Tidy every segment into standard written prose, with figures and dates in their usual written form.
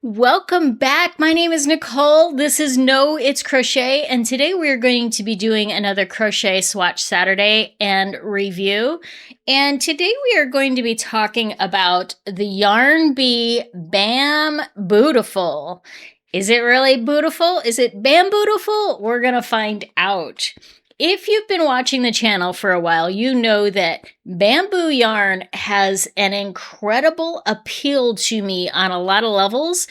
Welcome back. My name is Nicole. This is No It's Crochet, and today we are going to be doing another Crochet Swatch Saturday and review. And today we are going to be talking about the Yarn Bee Bamboo-tiful. Is it really beautiful? Is it bamboo-tiful? We're going to find out. If you've been watching the channel for a while, you know that bamboo yarn has an incredible appeal to me on a lot of levels,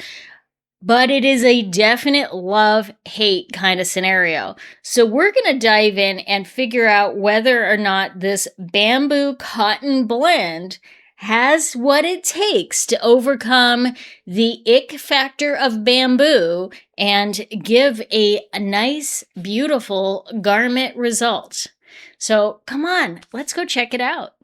but it is a definite love-hate kind of scenario. So we're going to dive in and figure out whether or not this bamboo cotton blend has what it takes to overcome the ick factor of bamboo and give a nice, beautiful garment result. So come on, let's go check it out.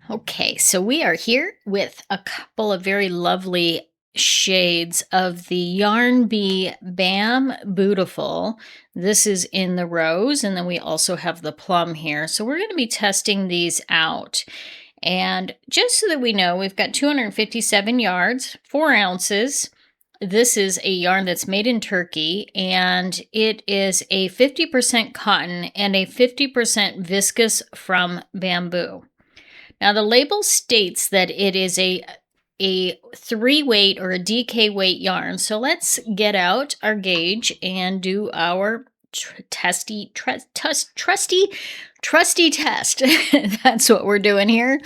Okay, so we are here with a couple of very lovely shades of the Yarn Bee Bamboo-tiful. This is in the rose, and then we also have the plum here. So we're going to be testing these out. And just so that we know, we've got 257 yards, 4 ounces. This is a yarn that's made in Turkey, and it is a 50% cotton and a 50% viscose from bamboo. Now the label states that it is a 3-weight or a DK weight yarn. So let's get out our gauge and do our trusty test. That's what we're doing here.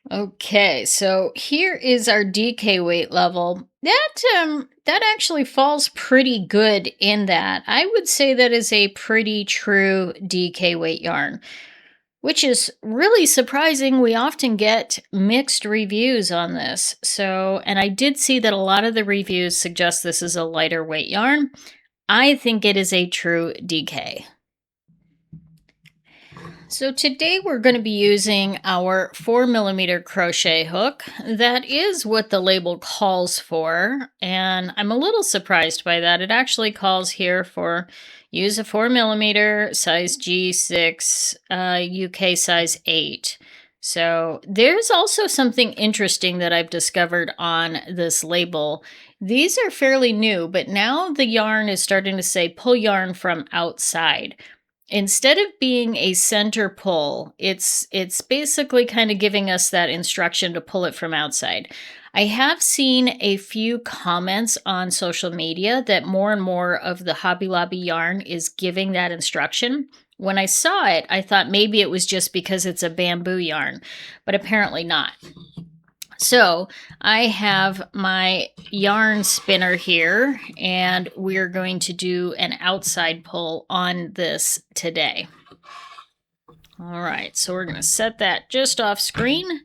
Okay, so here is our DK weight level. That actually falls pretty good in that. I would say that is a pretty true DK weight yarn, which is really surprising. We often get mixed reviews on this. So, and I did see that a lot of the reviews suggest this is a lighter weight yarn. I think it is a true DK. So today we're going to be using our 4mm crochet hook. That is what the label calls for, and I'm a little surprised by that. It actually calls here for use a 4mm size G6, UK size 8. So there's also something interesting that I've discovered on this label. These are fairly new, but now the yarn is starting to say pull yarn from outside. Instead of being a center pull, it's basically kind of giving us that instruction to pull it from outside. I have seen a few comments on social media that more and more of the Hobby Lobby yarn is giving that instruction. When I saw it, I thought maybe it was just because it's a bamboo yarn, but apparently not. So I have my yarn spinner here, and we're going to do an outside pull on this today. All right, so we're going to set that just off screen,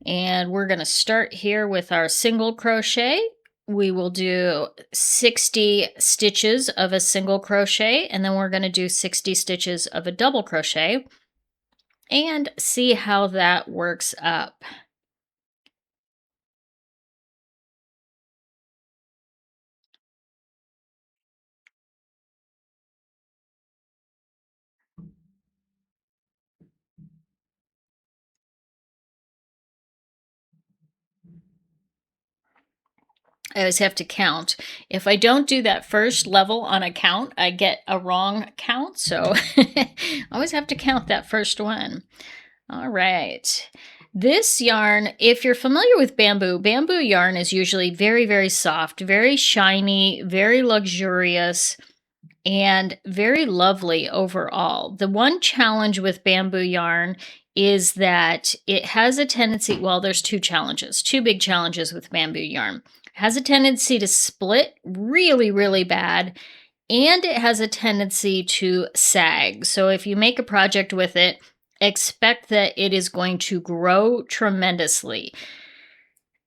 and we're going to start here with our single crochet. We will do 60 stitches of a single crochet, and then we're going to do 60 stitches of a double crochet and see how that works up. I always have to count. If I don't do that first level on a count, I get a wrong count. So I always have to count that first one. All right. This yarn, if you're familiar with bamboo yarn is usually very, very soft, very shiny, very luxurious, and very lovely overall. The one challenge with bamboo yarn is that it has a tendency, well, there's two big challenges with bamboo yarn. It has a tendency to split really, really bad, and it has a tendency to sag. So if you make a project with it, expect that it is going to grow tremendously.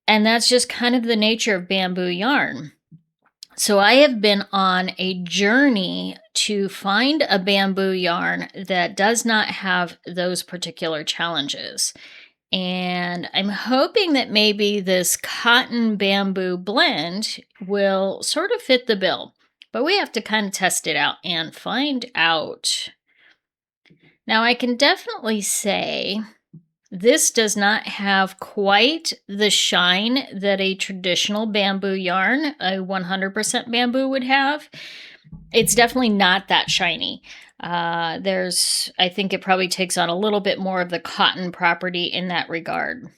And that's just kind of the nature of bamboo yarn. So I have been on a journey to find a bamboo yarn that does not have those particular challenges. And I'm hoping that maybe this cotton bamboo blend will sort of fit the bill. But we have to kind of test it out and find out. Now I can definitely say This does not have quite the shine that a traditional bamboo yarn, a 100% bamboo, would have. It's definitely not that shiny. I think it probably takes on a little bit more of the cotton property in that regard.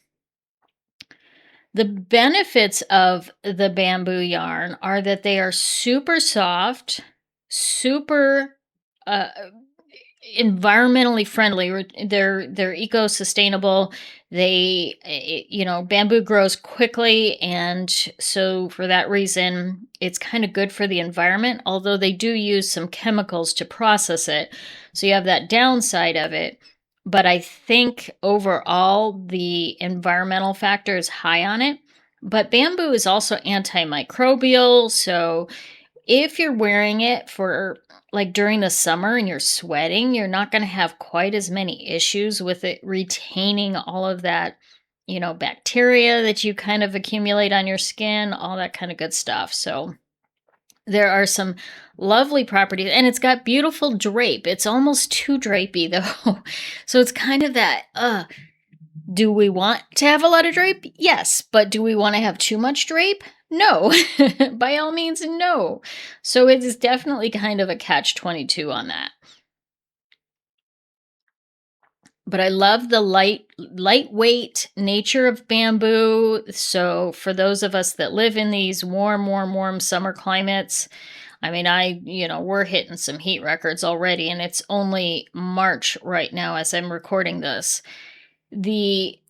The benefits of the bamboo yarn are that they are super soft, super uh, environmentally friendly. They're eco-sustainable. Bamboo grows quickly, and so for that reason, it's kind of good for the environment, although they do use some chemicals to process it. So you have that downside of it. But I think overall the environmental factor is high on it. But bamboo is also antimicrobial, so if you're wearing it for like during the summer and you're sweating, you're not going to have quite as many issues with it retaining all of that, bacteria that you kind of accumulate on your skin, all that kind of good stuff. So there are some lovely properties, and it's got beautiful drape. It's almost too drapey though. So it's kind of that, do we want to have a lot of drape? Yes. But do we want to have too much drape? No. By all means, no. So it is definitely kind of a catch-22 on that. But I love the lightweight nature of bamboo. So for those of us that live in these warm summer climates, I mean, we're hitting some heat records already, and it's only March right now as I'm recording this. The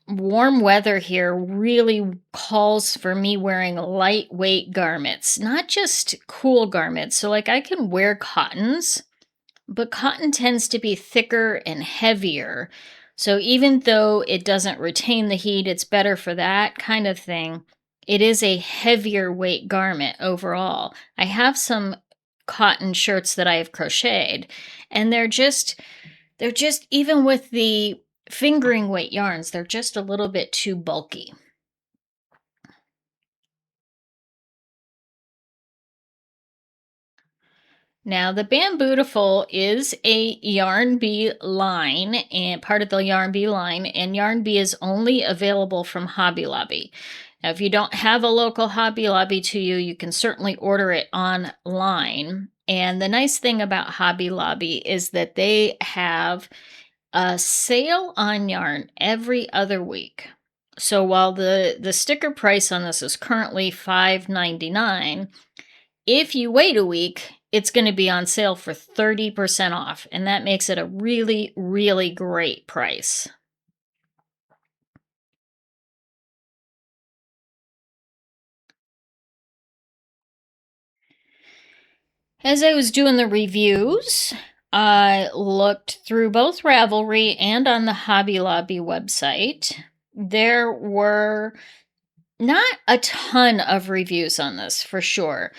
warm weather here really calls for me wearing lightweight garments, not just cool garments. So, like, I can wear cottons, but cotton tends to be thicker and heavier. So, even though it doesn't retain the heat, it's better for that kind of thing. It is a heavier weight garment overall. I have some cotton shirts that I have crocheted, and they're just even with the fingering weight yarns, they're just a little bit too bulky. Now, the Bamboo-tiful is a Yarn Bee line and part of the Yarn Bee line, and Yarn Bee is only available from Hobby Lobby. Now, if you don't have a local Hobby Lobby to you, you can certainly order it online. And the nice thing about Hobby Lobby is that they have a sale on yarn every other week. So while the sticker price on this is currently $5.99, if you wait a week, it's going to be on sale for 30% off, and that makes it a really, really great price. As I was doing the reviews, I looked through both Ravelry and on the Hobby Lobby website. There were not a ton of reviews on this, for sure.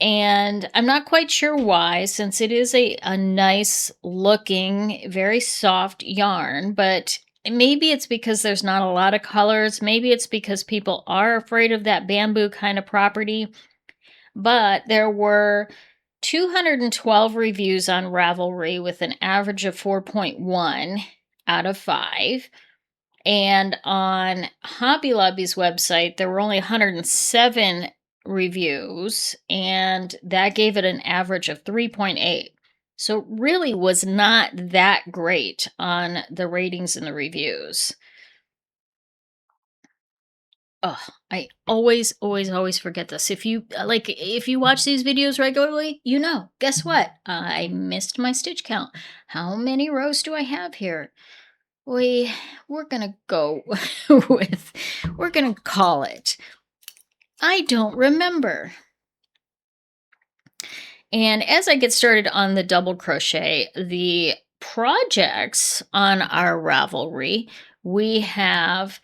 And I'm not quite sure why, since it is a nice looking, very soft yarn, but maybe it's because there's not a lot of colors. Maybe it's because people are afraid of that bamboo kind of property. But there were 212 reviews on Ravelry with an average of 4.1 out of 5. And on Hobby Lobby's website, there were only 107 reviews, and that gave it an average of 3.8. So it really was not that great on the ratings and the reviews. Oh, I always forget this. If you watch these videos regularly, guess what? I missed my stitch count. How many rows do I have here? We're gonna go we're gonna call it. I don't remember. And as I get started on the double crochet, the projects on our Ravelry, we have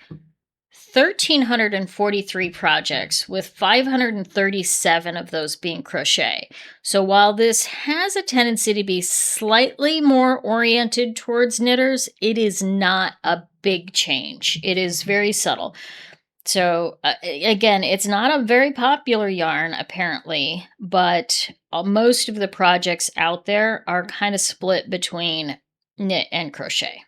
1,343 projects, with 537 of those being crochet. So while this has a tendency to be slightly more oriented towards knitters, it is not a big change. It is very subtle. So again, it's not a very popular yarn, apparently, but most of the projects out there are kind of split between knit and crochet.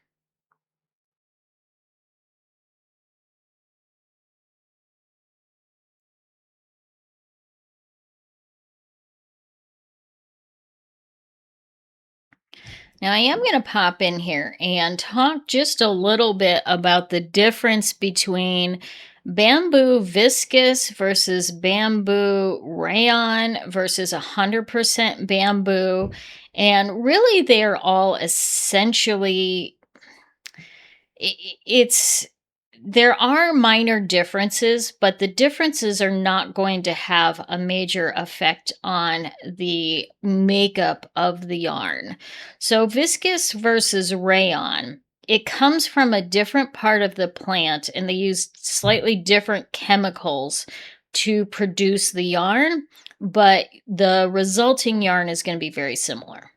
Now I am going to pop in here and talk just a little bit about the difference between bamboo viscose versus bamboo rayon versus 100% bamboo. And really, they're all essentially, it's there are minor differences, but the differences are not going to have a major effect on the makeup of the yarn. So viscose versus rayon, it comes from a different part of the plant, and they use slightly different chemicals to produce the yarn, but the resulting yarn is going to be very similar.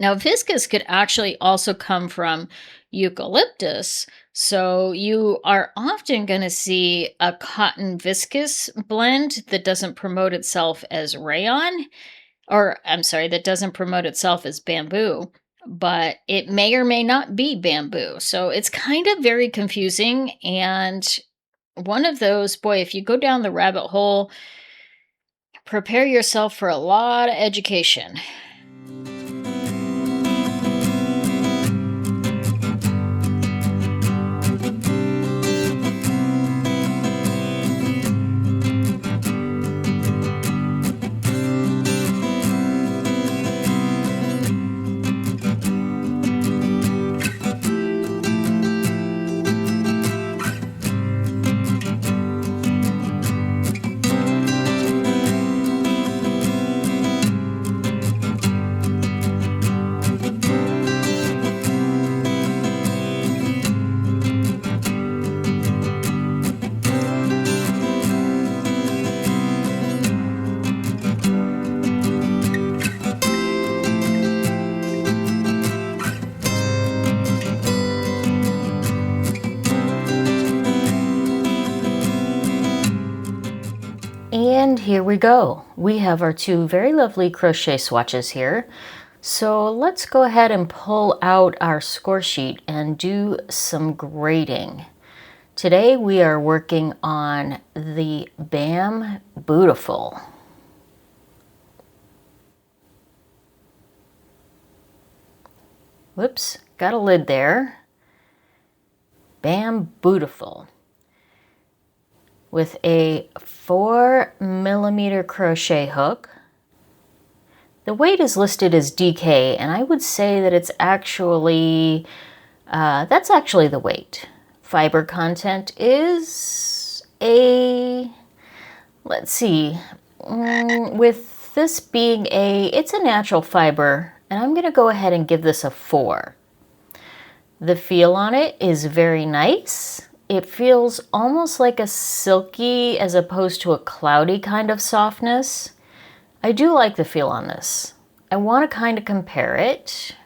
Now, viscose could actually also come from eucalyptus. So you are often going to see a cotton viscose blend that doesn't promote itself as rayon, or I'm sorry, that doesn't promote itself as bamboo, but it may or may not be bamboo. So it's kind of very confusing. And one of those, boy, if you go down the rabbit hole, prepare yourself for a lot of education. And here we go. We have our two very lovely crochet swatches here. So let's go ahead and pull out our score sheet and do some grading. Today we are working on the Bamboo-tiful. Whoops, got a lid there. Bamboo-tiful. With a 4mm crochet hook. The weight is listed as DK, and I would say that it's actually, that's actually the weight. Fiber content is let's see, with this being it's a natural fiber, and I'm gonna go ahead and give this a 4. The feel on it is very nice. It feels almost like a silky as opposed to a cloudy kind of softness. I do like the feel on this. I want to kind of compare it.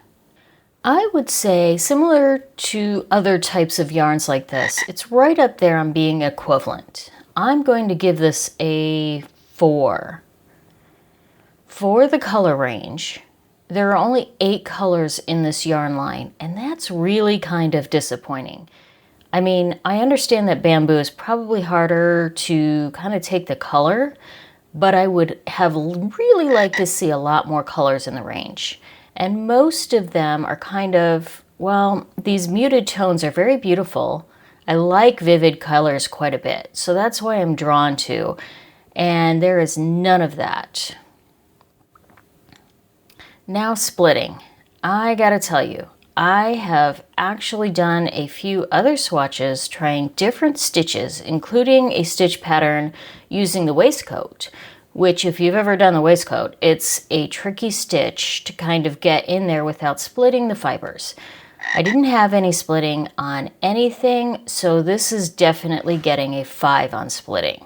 I would say similar to other types of yarns like this, it's right up there on being equivalent. I'm going to give this a 4. For the color range, there are only 8 colors in this yarn line, and that's really kind of disappointing. I mean, I understand that bamboo is probably harder to kind of take the color, but I would have really liked to see a lot more colors in the range. And most of them are kind of, well, these muted tones are very beautiful. I like vivid colors quite a bit, so that's why I'm drawn to. And there is none of that. Now splitting. I gotta tell you, I have actually done a few other swatches trying different stitches, including a stitch pattern using the waistcoat, which if you've ever done the waistcoat, it's a tricky stitch to kind of get in there without splitting the fibers. I didn't have any splitting on anything, so this is definitely getting a 5 on splitting.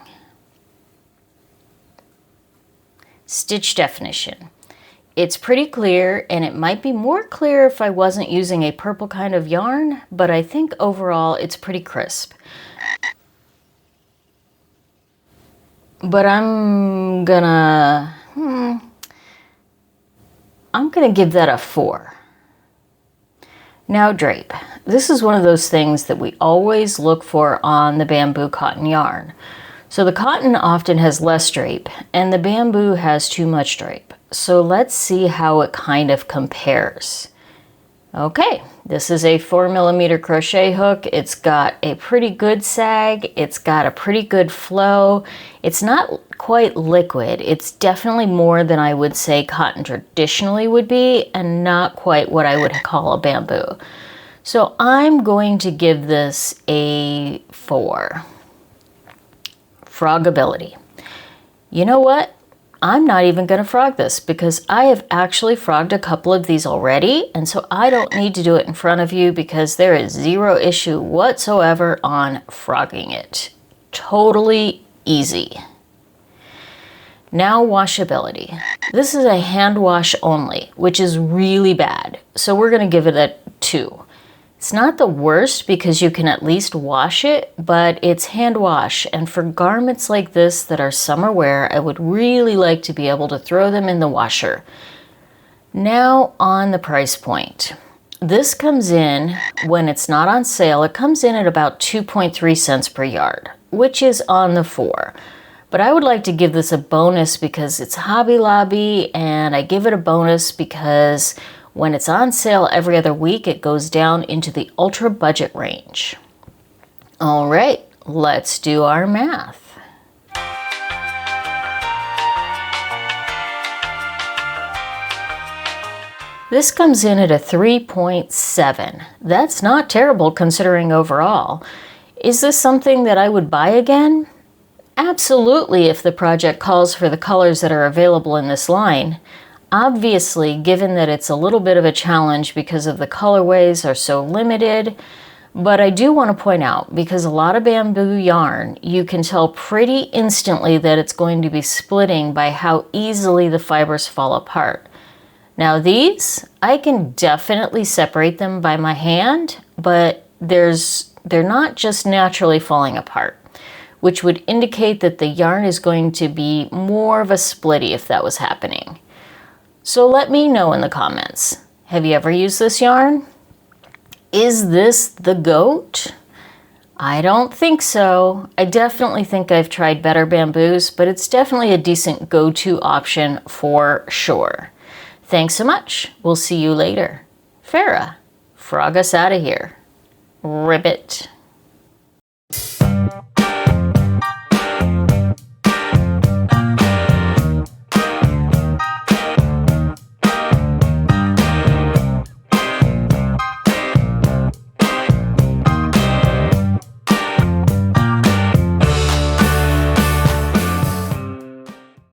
Stitch definition. It's pretty clear, and it might be more clear if I wasn't using a purple kind of yarn, but I think overall it's pretty crisp. But I'm gonna give that a 4. Now drape. This is one of those things that we always look for on the bamboo cotton yarn. So the cotton often has less drape and the bamboo has too much drape. So let's see how it kind of compares. Okay, this is a 4mm crochet hook. It's got a pretty good sag. It's got a pretty good flow. It's not quite liquid. It's definitely more than I would say cotton traditionally would be, and not quite what I would call a bamboo. So I'm going to give this a 4. Frogability. You know what? I'm not even going to frog this because I have actually frogged a couple of these already, and so I don't need to do it in front of you because there is zero issue whatsoever on frogging it. Totally easy. Now washability. This is a hand wash only, which is really bad, so we're going to give it a 2. It's not the worst because you can at least wash it, but it's hand wash, and for garments like this that are summer wear, I would really like to be able to throw them in the washer. Now on the price point. This comes in, when it's not on sale, it comes in at about 2.3 cents per yard, which is on the 4. But I would like to give this a bonus because it's Hobby Lobby, and I give it a bonus because when it's on sale every other week, it goes down into the ultra budget range. All right, let's do our math. This comes in at a 3.7. That's not terrible considering overall. Is this something that I would buy again? Absolutely, if the project calls for the colors that are available in this line. Obviously, given that it's a little bit of a challenge because of the colorways are so limited, but I do want to point out, because a lot of bamboo yarn, you can tell pretty instantly that it's going to be splitting by how easily the fibers fall apart. Now these, I can definitely separate them by my hand, but they're not just naturally falling apart, which would indicate that the yarn is going to be more of a splitty if that was happening. So let me know in the comments, have you ever used this yarn? Is this the GOAT? I don't think so. I definitely think I've tried better bamboos, but it's definitely a decent go-to option for sure. Thanks so much. We'll see you later. Farah, frog us out of here. Ribbit.